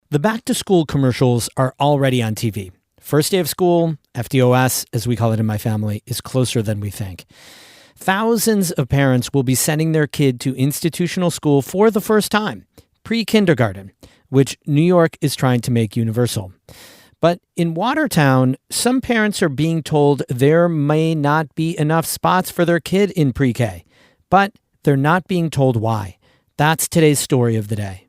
The back-to-school commercials are already on TV. First day of school, FDOS, as we call it in my family, is closer than we think. Thousands of parents will be sending their kid to institutional school for the first time, pre-kindergarten, which New York is trying to make universal. But in Watertown, some parents are being told there may not be enough spots for their kid in pre-K, but they're not being told why. That's today's story of the day.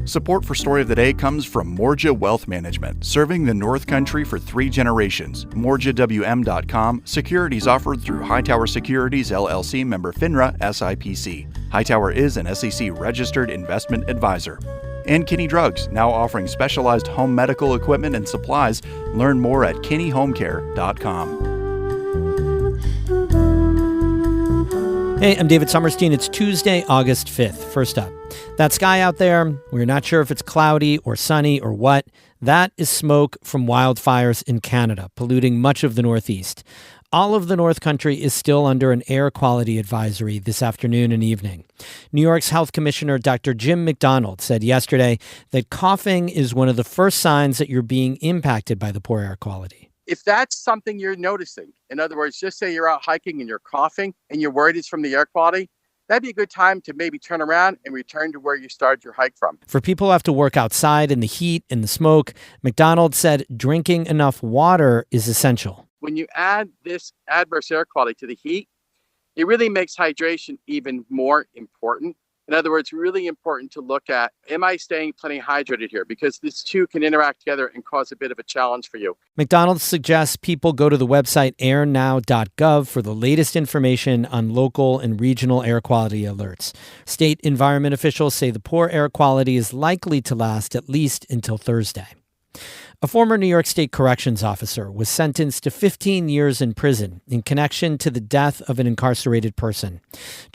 Support for Story of the Day comes from Morja Wealth Management, serving the North Country for 3 generations. MorjaWM.com. Securities offered through Hightower Securities, LLC, member FINRA, SIPC. Hightower is an SEC-registered investment advisor. And Kinney Drugs, now offering specialized home medical equipment and supplies. Learn more at KinneyHomeCare.com. Hey, I'm David Sommerstein. It's Tuesday, August 5th. First up, that sky out there, we're not sure if it's cloudy or sunny or what. That is smoke from wildfires in Canada, polluting much of the Northeast. All of the North Country is still under an air quality advisory this afternoon and evening. New York's Health Commissioner Dr. Jim McDonald said yesterday that coughing is one of the first signs that you're being impacted by the poor air quality. If that's something you're noticing, in other words, just say you're out hiking and you're coughing and you're worried it's from the air quality, that'd be a good time to maybe turn around and return to where you started your hike from. For people who have to work outside in the heat and the smoke, McDonald said drinking enough water is essential. When you add this adverse air quality to the heat, it really makes hydration even more important. In other words, really important to look at, am I staying plenty hydrated here? Because these two can interact together and cause a bit of a challenge for you. McDonald suggests people go to the website airnow.gov for the latest information on local and regional air quality alerts. State environment officials say the poor air quality is likely to last at least until Thursday. A former New York State corrections officer was sentenced to 15 years in prison in connection to the death of an incarcerated person.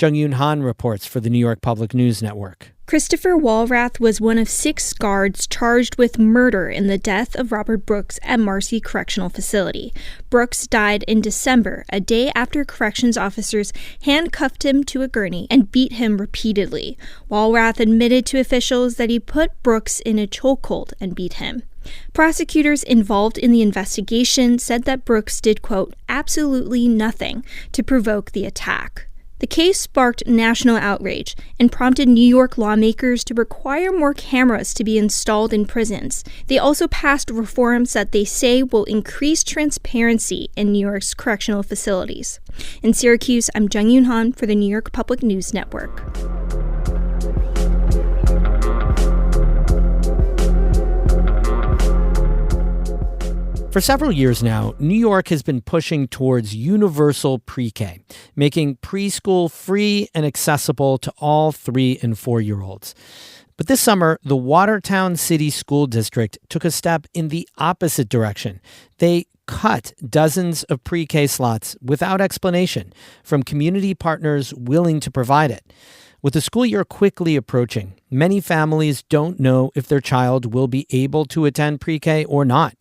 Jung-Yoon Han reports for the New York Public News Network. Christopher Walrath was one of 6 guards charged with murder in the death of Robert Brooks at Marcy Correctional Facility. Brooks died in December, a day after corrections officers handcuffed him to a gurney and beat him repeatedly. Walrath admitted to officials that he put Brooks in a chokehold and beat him. Prosecutors involved in the investigation said that Brooks did, quote, absolutely nothing to provoke the attack. The case sparked national outrage and prompted New York lawmakers to require more cameras to be installed in prisons. They also passed reforms that they say will increase transparency in New York's correctional facilities. In Syracuse, I'm Jung-Yoon Han for the New York Public News Network. For several years now, New York has been pushing towards universal pre-K, making preschool free and accessible to all 3- and 4-year-olds. But this summer, the Watertown City School District took a step in the opposite direction. They cut dozens of pre-K slots without explanation from community partners willing to provide it. With the school year quickly approaching, many families don't know if their child will be able to attend pre-K or not.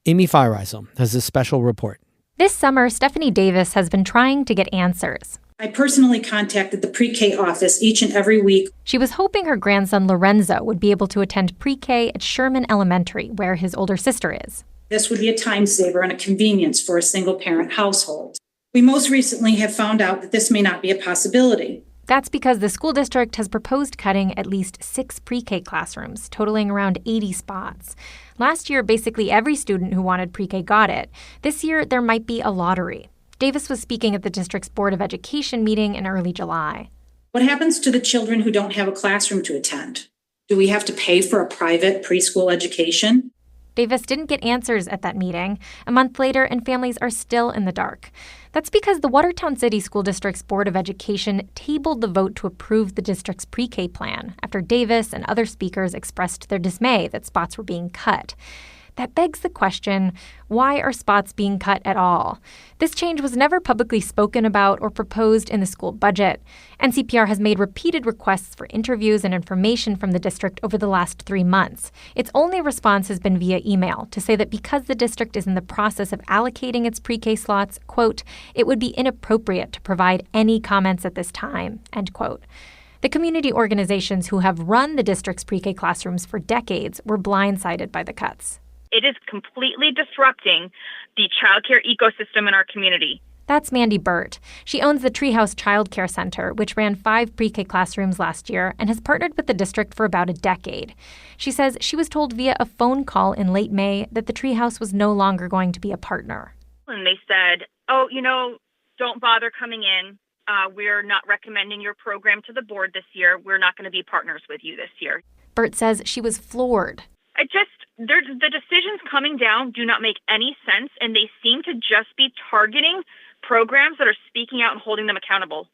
Amy Feiereisel has a special report. This summer, Stephanie Davis has been trying to get answers. I personally contacted the pre-K office each and every week. She was hoping her grandson Lorenzo would be able to attend pre-K at Sherman Elementary, where his older sister is. This would be a time saver and a convenience for a single-parent household. We most recently have found out that this may not be a possibility. That's because the school district has proposed cutting at least 6 pre-K classrooms, totaling around 80 spots. Last year, basically every student who wanted pre-K got it. This year, there might be a lottery. Davis was speaking at the district's Board of Education meeting in early July. What happens to the children who don't have a classroom to attend? Do we have to pay for a private preschool education? Davis didn't get answers at that meeting. A month later, and families are still in the dark. That's because the Watertown City School District's Board of Education tabled the vote to approve the district's pre-K plan after Davis and other speakers expressed their dismay that spots were being cut. That begs the question, why are spots being cut at all? This change was never publicly spoken about or proposed in the school budget. NCPR has made repeated requests for interviews and information from the district over the last 3 months. Its only response has been via email to say that because the district is in the process of allocating its pre-K slots, quote, it would be inappropriate to provide any comments at this time, end quote. The community organizations who have run the district's pre-K classrooms for decades were blindsided by the cuts. It is completely disrupting the childcare ecosystem in our community. That's Mandy Burt. She owns the Treehouse Child Care Center, which ran 5 pre-K classrooms last year and has partnered with the district for about a decade. She says she was told via a phone call in late May that the Treehouse was no longer going to be a partner. And they said, don't bother coming in. We're not recommending your program to the board this year. We're not going to be partners with you this year. Burt says she was floored. The decisions coming down do not make any sense, and they seem to just be targeting programs that are speaking out and holding them accountable.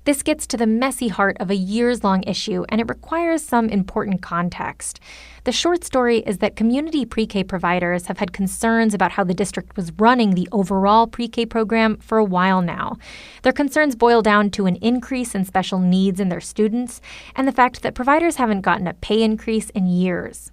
This gets to the messy heart of a years-long issue, and it requires some important context. The short story is that community pre-K providers have had concerns about how the district was running the overall pre-K program for a while now. Their concerns boil down to an increase in special needs in their students and the fact that providers haven't gotten a pay increase in years.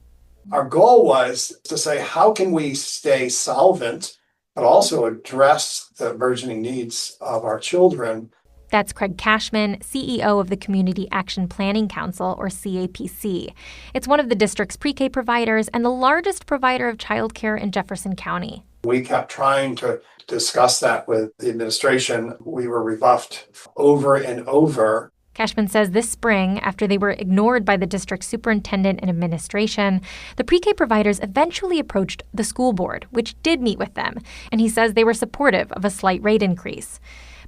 Our goal was to say, how can we stay solvent, but also address the burgeoning needs of our children? That's Craig Cashman, CEO of the Community Action Planning Council, or CAPC. It's one of the district's pre-K providers and the largest provider of childcare in Jefferson County. We kept trying to discuss that with the administration. We were rebuffed over and over. Cashman says this spring, after they were ignored by the district superintendent and administration, the pre-K providers eventually approached the school board, which did meet with them, and he says they were supportive of a slight rate increase.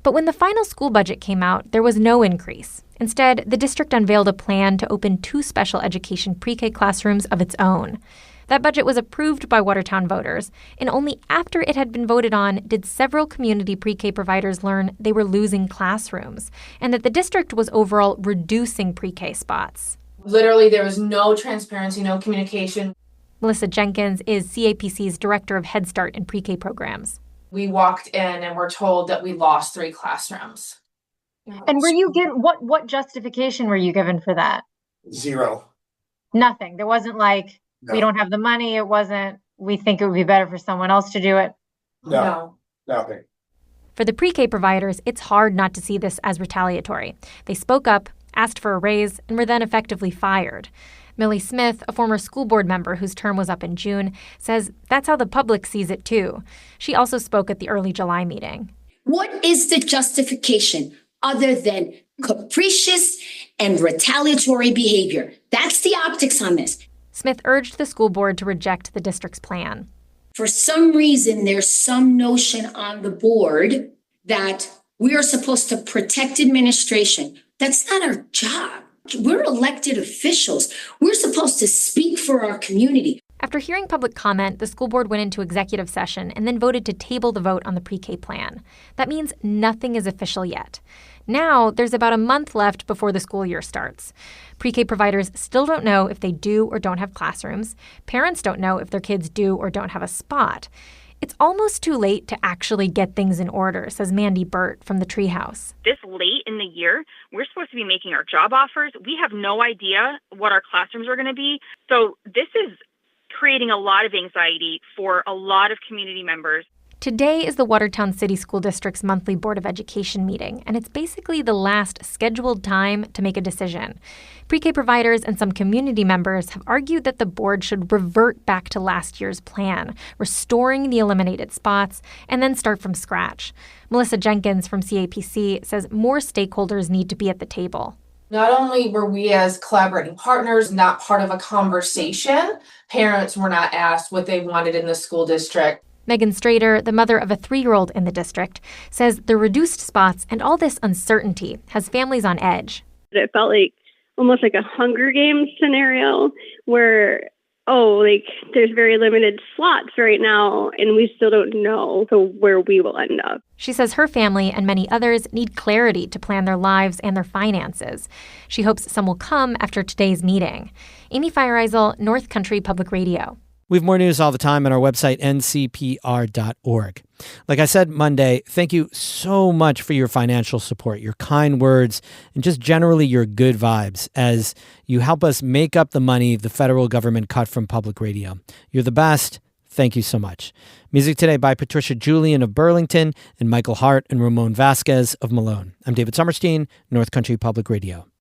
But when the final school budget came out, there was no increase. Instead, the district unveiled a plan to open 2 special education pre-K classrooms of its own. That budget was approved by Watertown voters, and only after it had been voted on did several community pre-K providers learn they were losing classrooms and that the district was overall reducing pre-K spots. Literally, there was no transparency, no communication. Melissa Jenkins is CAPC's director of Head Start and pre-K programs. We walked in and were told that we lost 3 classrooms. And were you given, what justification were you given for that? 0. Nothing. There wasn't like, No. We don't have the money. It wasn't, we think it would be better for someone else to do it. No. Nothing. For the pre-K providers, it's hard not to see this as retaliatory. They spoke up, asked for a raise, and were then effectively fired. Millie Smith, a former school board member whose term was up in June, says that's how the public sees it too. She also spoke at the early July meeting. What is the justification other than capricious and retaliatory behavior? That's the optics on this. Smith urged the school board to reject the district's plan. For some reason, there's some notion on the board that we are supposed to protect administration. That's not our job. We're elected officials. We're supposed to speak for our community. After hearing public comment, the school board went into executive session and then voted to table the vote on the pre-K plan. That means nothing is official yet. Now, there's about a month left before the school year starts. Pre-K providers still don't know if they do or don't have classrooms. Parents don't know if their kids do or don't have a spot. It's almost too late to actually get things in order, says Mandy Burt from the Treehouse. This late in the year, we're supposed to be making our job offers. We have no idea what our classrooms are going to be. So this is creating a lot of anxiety for a lot of community members. Today is the Watertown City School District's monthly Board of Education meeting, and it's basically the last scheduled time to make a decision. Pre-K providers and some community members have argued that the board should revert back to last year's plan, restoring the eliminated spots, and then start from scratch. Melissa Jenkins from CAPC says more stakeholders need to be at the table. Not only were we as collaborating partners not part of a conversation, parents were not asked what they wanted in the school district. Megan Strader, the mother of a 3-year-old in the district, says the reduced spots and all this uncertainty has families on edge. It felt like almost like a Hunger Games scenario where, there's very limited slots right now and we still don't know where we will end up. She says her family and many others need clarity to plan their lives and their finances. She hopes some will come after today's meeting. Amy Feiereisel, North Country Public Radio. We have more news all the time on our website, ncpr.org. Like I said Monday, thank you so much for your financial support, your kind words, and just generally your good vibes as you help us make up the money the federal government cut from public radio. You're the best. Thank you so much. Music today by Patricia Julian of Burlington and Michael Hart and Ramon Vasquez of Malone. I'm David Sommerstein, North Country Public Radio.